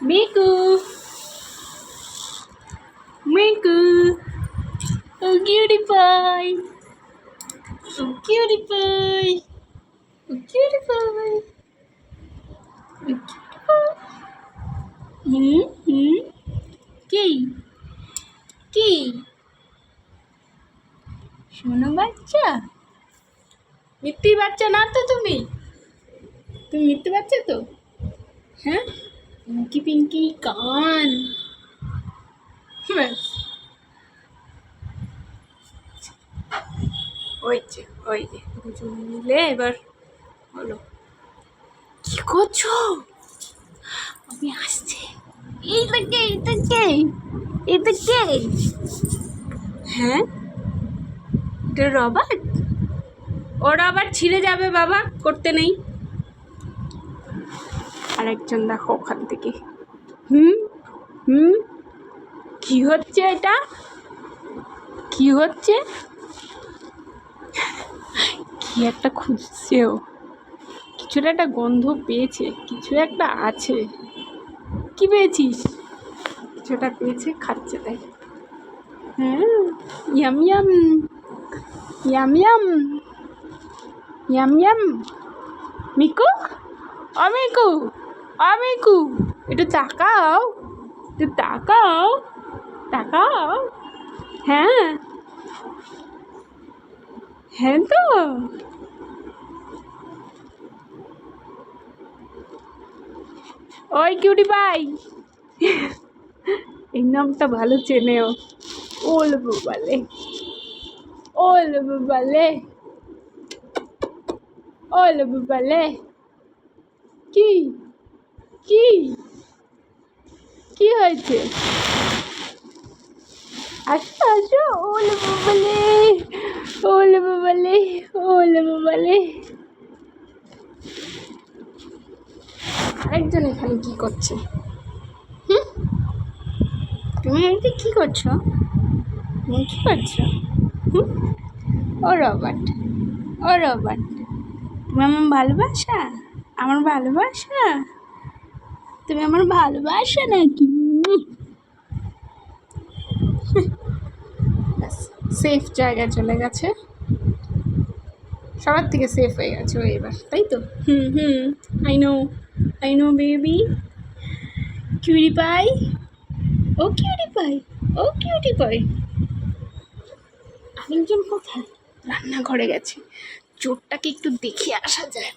Miku Miku ও cutie pie ও cutie pie ও cutie pie কি কি শোনো বাচ্চা মিথ্যি বাচ্চা না তো তুমি মিথ্যে বাচ্চা তো হ্যাঁ পিঙ্কি পিঙ্কি কান ব্যাস ওই যে দুজন মিলে এবার বলো কি করছো আমি আসছি এইটা কে হ্যাঁ এটা রবার্ট ওরা আবার ছিঁড়ে যাবে বাবা করতে নেই আরেকজন দেখো ওখান থেকে হুম কি হচ্ছে এটা কি হচ্ছে কি একটা খুঁজছে ও কিছুটা একটা গন্ধ পেয়েছে কিছু একটা আছে কি পেয়েছিস কিছুটা পেয়েছে খাচ্ছে তাই হ্যাঁ yum yum yum yum yum yum Miku অমিকু অমিকু একটু তাকাও তাকাও হ্যাঁ হ্যাঁ তো ওই কিউটি পাই এই নামটা ভালো চেনেও ওল বাবালে কি কি কি হয়েছে আসো ওল বাবালে আরেকজন এখানে কি করছে তুমি এমনি কি করছো ও রবার্ট তুমি আমার ভালোবাসা তুমি আমার ভালোবাসা নাকি সেফ জায়গায় চলে গেছে সবার থেকে সেফ হয়ে গেছে ও এবার তাই তো I know baby cutie pie আরেকজন কোথায় রান্নাঘরে গেছে চোরটাকে একটু দেখে আসা যায়